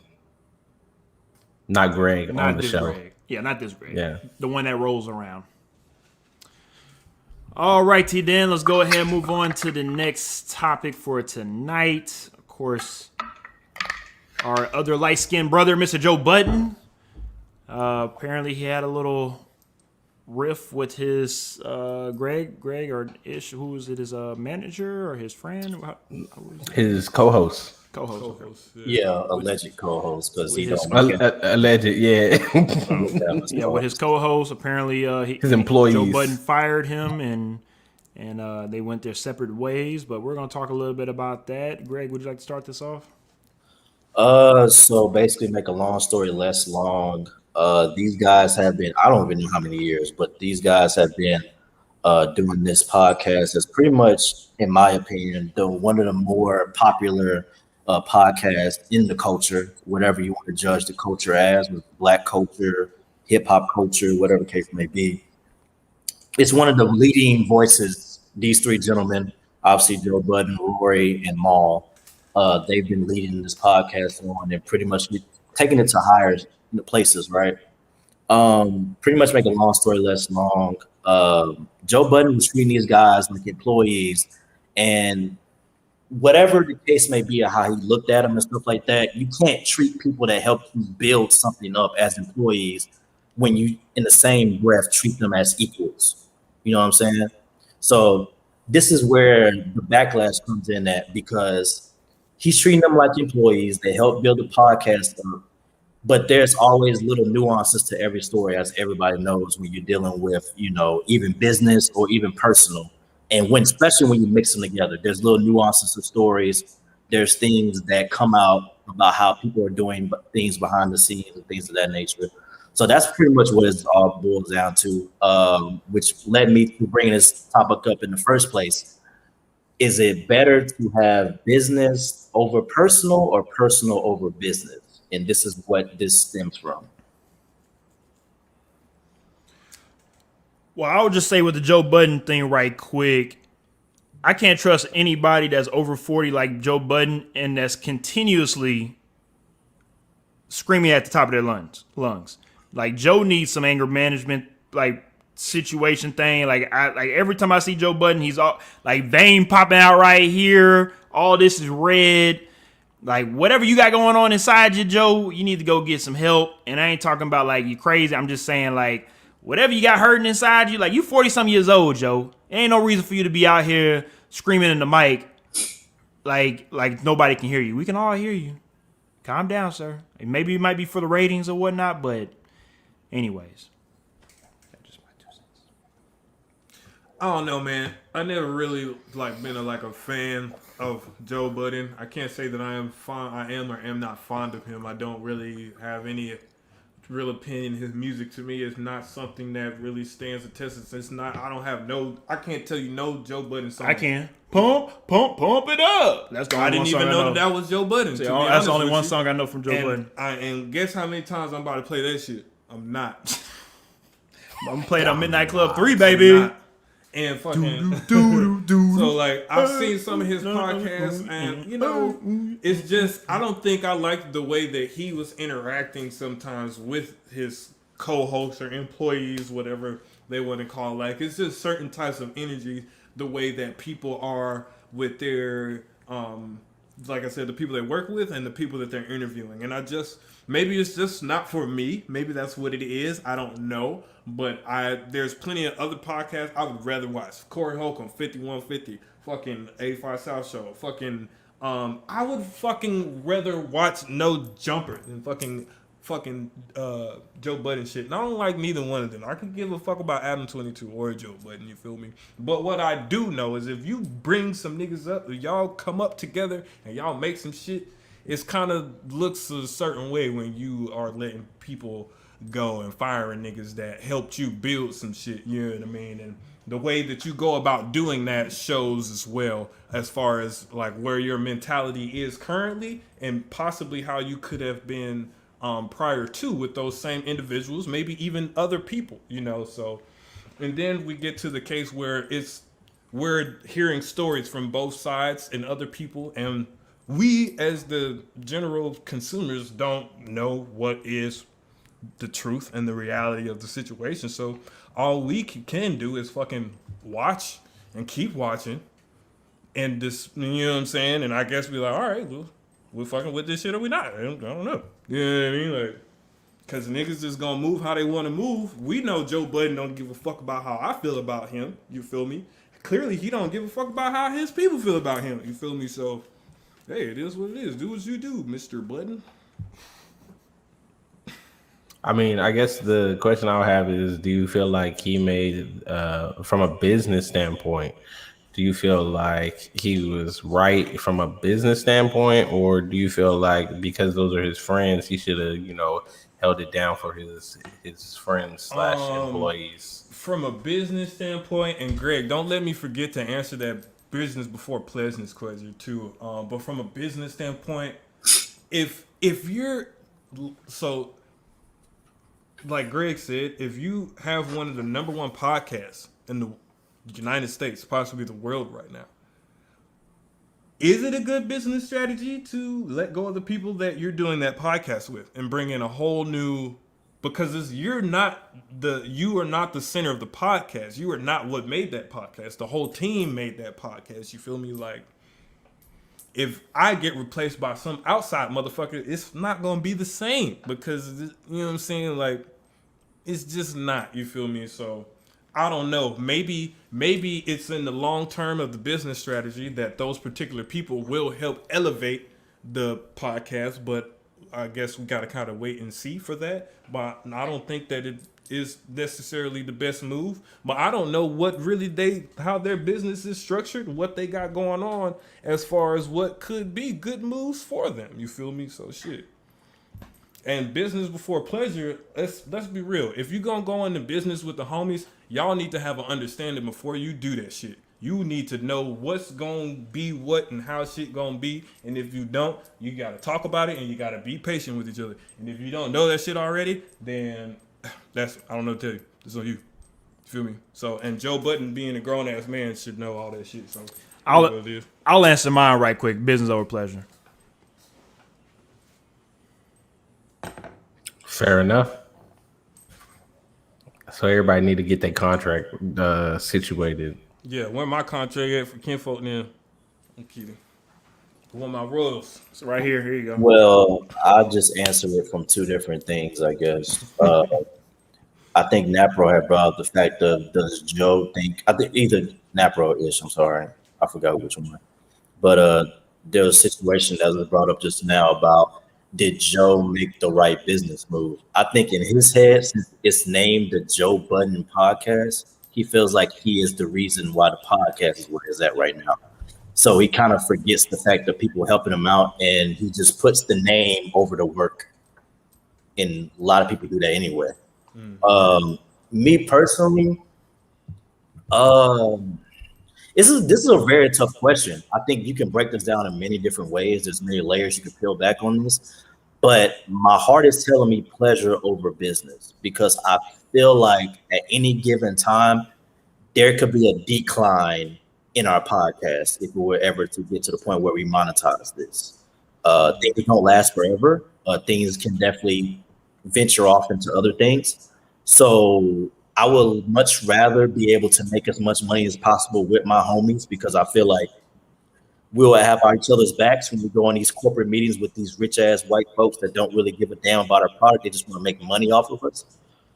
Not Greg Not on the this show. Greg. Yeah, not this Greg. Yeah. The one that rolls around. All righty, then. Let's go ahead and move on to the next topic for tonight. Of course, our other light-skinned brother, Mr. Joe Budden. Apparently, he had a little riff with his Greg or Ish, who was it, his manager or his friend? His co-host. Co-host. Yeah, alleged co-host because he With don't make it. Alleged, yeah. Yeah, with his co-host. Apparently, His employees. Joe Budden fired him, and they went their separate ways. But we're going to talk a little bit about that. Greg, would you like to start this off? So basically, make a long story less long. These guys have been, I don't even know how many years, but these guys have been doing this podcast. It's pretty much, in my opinion, one of the more popular podcast in the culture, whatever you want to judge the culture as, with Black culture, hip hop culture, whatever the case may be. It's one of the leading voices. These three gentlemen, obviously Joe Budden, Rory, and Maul, they've been leading this podcast on and pretty much taking it to higher places, right? Pretty much make a long story less long. Joe Budden was treating these guys like employees, and whatever the case may be, or how he looked at them and stuff like that, you can't treat people that help you build something up as employees when you, in the same breath, treat them as equals. You know what I'm saying? So this is where the backlash comes in at, because he's treating them like employees. They help build the podcast up, but there's always little nuances to every story, as everybody knows, when you're dealing with, even business or even personal. And when, especially when you mix them together, there's little nuances of stories. There's things that come out about how people are doing things behind the scenes and things of that nature. So that's pretty much what it all boils down to, which led me to bringing this topic up in the first place. Is it better to have business over personal or personal over business? And this is what this stems from. Well, I would just say with the Joe Budden thing right quick, I can't trust anybody that's over 40 like Joe Budden and that's continuously screaming at the top of their lungs. Like Joe needs some anger management, like situation thing. Like every time I see Joe Budden, he's all like vein popping out right here. All this is red. Like whatever you got going on inside you, Joe, you need to go get some help. And I ain't talking about like you crazy. I'm just saying like whatever you got hurting inside you, like you 40 some years old, Joe. There ain't no reason for you to be out here screaming in the mic like nobody can hear you. We can all hear you. Calm down, sir. Maybe it might be for the ratings or whatnot, but anyways. That's just my 2 cents. I don't know, man. I never really been a fan of Joe Budden. I can't say that I am or am not fond of him. I don't really have any real opinion. His music to me is not something that really stands the test. It's not. I can't tell you no Joe Budden song. I can. Pump it up. That's the only I didn't even know that was Joe Budden. That's the only one song I know from Joe Budden. And guess how many times I'm about to play that shit? I'm not. I'm gonna play it on Midnight Club 3, baby. And fucking so I've seen some of his podcasts, and it's just I don't think I like the way that he was interacting sometimes with his co-hosts or employees, whatever they want to call it. It's just certain types of energy, the way that people are with their like I said, the people they work with and the people that they're interviewing. And maybe it's just not for me. Maybe that's what it is. I don't know. But there's plenty of other podcasts I would rather watch. Corey Holcomb, 5150, fucking 85 South Show, fucking I would fucking rather watch No Jumper than fucking Joe Budden shit. And I don't like neither one of them. I can give a fuck about Adam 22 or Joe Budden, you feel me? But what I do know is if you bring some niggas up, if y'all come up together and y'all make some shit, it's kind of looks a certain way when you are letting people go and firing niggas that helped you build some shit, you know what I mean? And the way that you go about doing that shows as well, as far as where your mentality is currently and possibly how you could have been prior to with those same individuals, maybe even other people, so. And then we get to the case where we're hearing stories from both sides and other people, and we as the general consumers don't know what is the truth and the reality of the situation. So all we can do is fucking watch and keep watching and just, you know what I'm saying? And I guess we're like, all right, well, we're fucking with this shit or we not. I don't know. You know what I mean? Cause niggas just gonna move how they want to move. We know Joe Budden don't give a fuck about how I feel about him. You feel me? Clearly he don't give a fuck about how his people feel about him. You feel me? So, hey, it is what it is. Do what you do, Mr. Budden. I mean, I guess the question I'll have is, do you feel like he made, from a business standpoint, do you feel like he was right from a business standpoint, or do you feel like because those are his friends, he should have, held it down for his friends / employees? From a business standpoint, and Greg, don't let me forget to answer that business before pleasure too. But from a business standpoint, if you're so like Greg said, if you have one of the number one podcasts in the United States, possibly the world right now, is it a good business strategy to let go of the people that you're doing that podcast with and bring in a whole new? Because you are not the center of the podcast. You are not what made that podcast. The whole team made that podcast. You feel me? Like, if I get replaced by some outside motherfucker, it's not gonna be the same because you know what I'm saying. Like, it's just not. You feel me? So I don't know. Maybe it's in the long term of the business strategy that those particular people will help elevate the podcast, but I guess we got to kind of wait and see for that. But I don't think that it is necessarily the best move. But I don't know what really how their business is structured, what they got going on as far as what could be good moves for them. You feel me? So shit. And business before pleasure, let's be real. If you're going to go into business with the homies, y'all need to have an understanding before you do that shit. You need to know what's going to be what and how shit going to be. And if you don't, you got to talk about it and you got to be patient with each other. And if you don't know that shit already, then I don't know what to tell you. It's on you. You feel me? So, and Joe Budden being a grown-ass man should know all that shit. So, I'll answer mine right quick. Business over pleasure. Fair enough. So everybody need to get their contract situated. Yeah, when my contract at for Kinfolk now? I'm kidding. I want my rules. So right here you go. Well, I'll just answer it from two different things, I guess. I think Napro had brought up the fact of, does Joe think, I think either Napro-ish, I'm sorry, I forgot which one. But there was a situation that was brought up just now about, did Joe make the right business move? I think in his head, since it's named the Joe Budden Podcast, he feels like he is the reason why the podcast is where it's at right now. So he kind of forgets the fact that people helping him out, and he just puts the name over the work. And a lot of people do that anyway. Me personally, this is a very tough question. I think you can break this down in many different ways. There's many layers you can peel back on this. But my heart is telling me pleasure over business, because I feel like at any given time, there could be a decline in our podcast if we were ever to get to the point where we monetize this. Things don't last forever. Things can definitely venture off into other things. So I would much rather be able to make as much money as possible with my homies, because I feel like we'll have each other's backs when we go on these corporate meetings with these rich ass white folks that don't really give a damn about our product. They just want to make money off of us.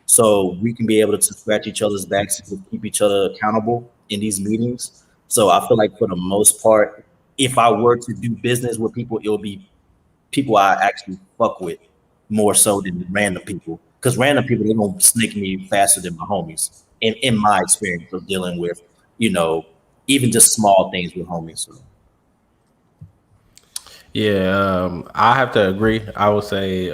So we can be able to scratch each other's backs and keep each other accountable in these meetings. So I feel like for the most part, if I were to do business with people, it'll be people I actually fuck with more so than random people. Because random people, they're going to snake me faster than my homies. In my experience of dealing with, even just small things with homies. So. Yeah, I have to agree. I would say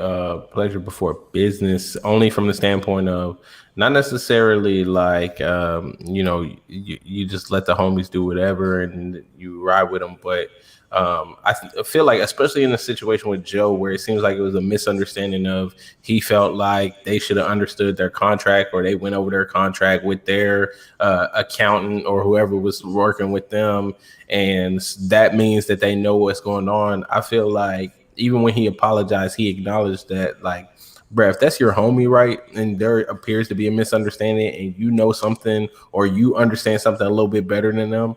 pleasure before business, only from the standpoint of not necessarily like, you just let the homies do whatever and you ride with them. But I feel like, especially in a situation with Joe, where it seems like it was a misunderstanding of, he felt like they should have understood their contract, or they went over their contract with their accountant or whoever was working with them. And that means that they know what's going on. I feel like even when he apologized, he acknowledged that, like, bruh, if that's your homie, right, and there appears to be a misunderstanding and you know something, or you understand something a little bit better than them,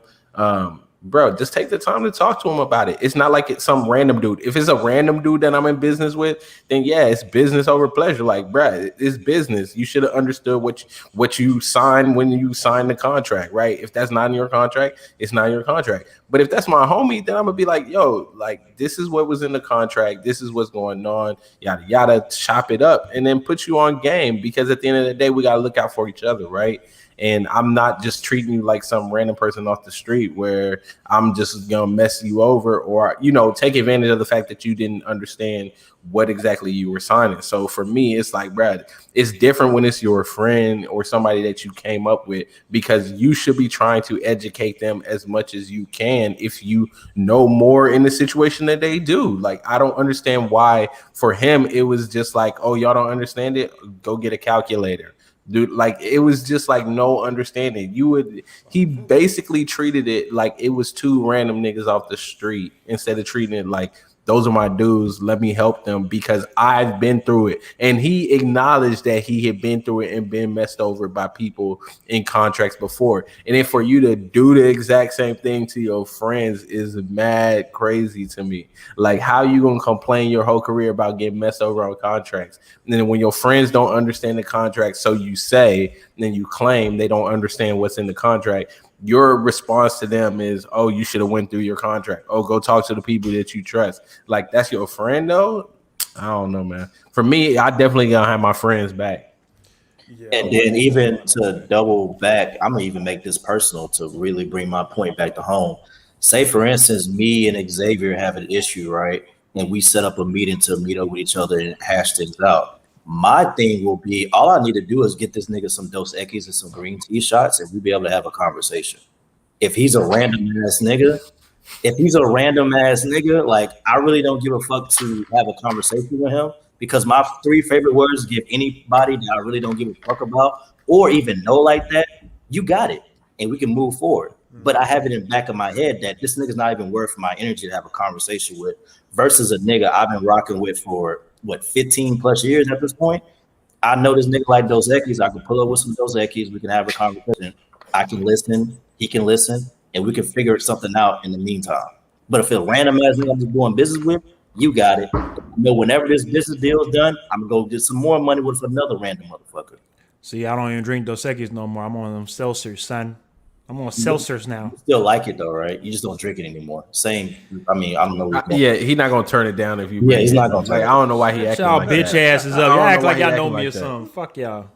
bro, just take the time to talk to him about it. It's not like it's some random dude. If it's a random dude that I'm in business with, then yeah, it's business over pleasure. Like, bro, it's business. You should have understood what you signed when you signed the contract, right? If that's not in your contract, it's not in your contract. But if that's my homie, then I'm gonna be like, yo, like, this is what was in the contract. This is what's going on. Yada yada. Chop it up and then put you on game, because at the end of the day, we gotta look out for each other, right? And I'm not just treating you like some random person off the street where I'm just gonna mess you over or, you know, take advantage of the fact that you didn't understand what exactly you were signing. So for me, it's like, Brad, it's different when it's your friend or somebody that you came up with, because you should be trying to educate them as much as you can if you know more in the situation that they do. Like, I don't understand why for him it was just like, oh, y'all don't understand it, go get a calculator. Dude, like, it was just like no understanding. He basically treated it like it was two random niggas off the street instead of treating it like, those are my dudes, let me help them because I've been through it. And he acknowledged that he had been through it and been messed over by people in contracts before. And then for you to do the exact same thing to your friends is mad crazy to me. Like, how you gonna complain your whole career about getting messed over on contracts? And then when your friends don't understand the contract, so you say, and then you claim they don't understand what's in the contract, your response to them is, oh, you should have went through your contract. Oh, go talk to the people that you trust. Like, that's your friend though? I don't know, man. For me, I definitely gonna have my friends back. Yeah, And then even to double back, I'm gonna even make this personal to really bring my point back to home. Say for instance, me and Xavier have an issue, right? And we set up a meeting to meet up with each other and hash things out. My thing will be all I need to do is get this nigga some Dos Equis and some green tea shots, and we'll be able to have a conversation. If he's a random ass nigga, like I really don't give a fuck to have a conversation with him because my three favorite words give anybody that I really don't give a fuck about or even know like that, you got it, and we can move forward. But I have it in the back of my head that this nigga's not even worth my energy to have a conversation with versus a nigga I've been rocking with for what 15 plus years at this point. I know this nigga like Dos Equis. I can pull up with some Dos Equis. We can have a conversation. I can listen. He can listen, and we can figure something out in the meantime. But if a random ass nigga I'm just doing business with, you got it. You know, whenever this business deal is done, I'm gonna go get some more money with another random motherfucker. See, I don't even drink Dos Equis no more. I'm on them seltzers, son. I'm on seltzers now. You still like it though, right? You just don't drink it anymore. Same. I mean, I don't know. Yeah, he's not gonna turn it down if you. Yeah, he's not gonna. Like, I don't know why he acting Y'all like bitch that. asses up. Y'all I act don't know like why y'all he know acting me or like that. something. Fuck y'all.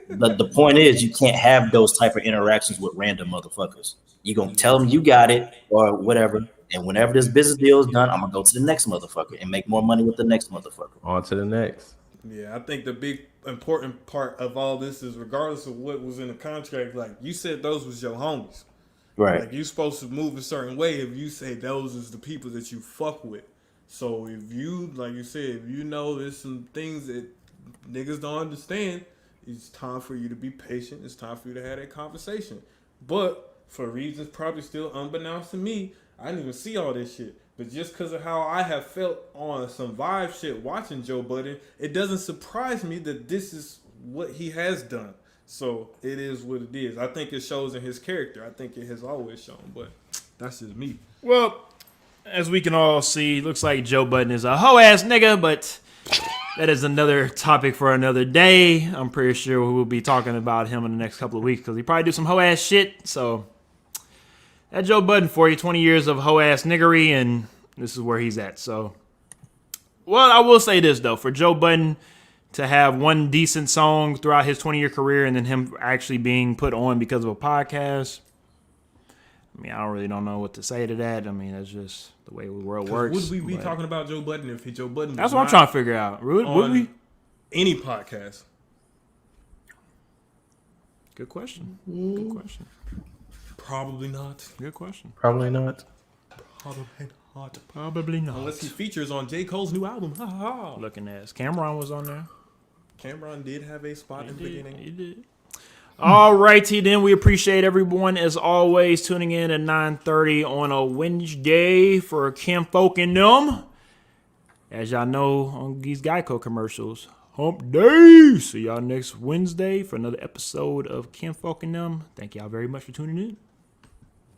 But the point is, you can't have those type of interactions with random motherfuckers. You gonna tell them you got it or whatever, and whenever this business deal is done, I'm gonna go to the next motherfucker and make more money with the next motherfucker. On to the next. Yeah, I think the big important part of all this is regardless of what was in the contract, like you said, those was your homies. Right. Like you supposed to move a certain way if you say those is the people that you fuck with. So if you, like you said, if you know there's some things that niggas don't understand, it's time for you to be patient. It's time for you to have that conversation. But for reasons probably still unbeknownst to me, I didn't even see all this shit. But just because of how I have felt on some vibe shit watching Joe Budden, it doesn't surprise me that this is what he has done. So it is what it is. I think it shows in his character. I think it has always shown, but that's just me. Well, as we can all see, looks like Joe Budden is a hoe ass nigga, but that is another topic for another day. I'm pretty sure we will be talking about him in the next couple of weeks because he probably do some hoe ass shit. So that Joe Budden for you, 20 years of hoe ass niggery, and this is where he's at. So, well, I will say this though, for Joe Budden to have one decent song throughout his 20-year career and then him actually being put on because of a podcast, I mean, I don't know what to say to that. I mean, that's just the way the world works. Would we be talking about Joe Budden if Joe Budden was That's what I'm trying to figure out. Would we? Any podcast? Good question. Good question. Probably not. Good question. Probably not. Probably not. Probably not. Unless he features on J. Cole's new album. Ha ha. Looking ass. Cameron was on there. Cameron did have a spot in the beginning. He did. All righty then. We appreciate everyone as always tuning in at 9:30 on a Wednesday for Kinfolk and them. As y'all know on these Geico commercials, hump day. See y'all next Wednesday for another episode of Kinfolk and them. Thank y'all very much for tuning in.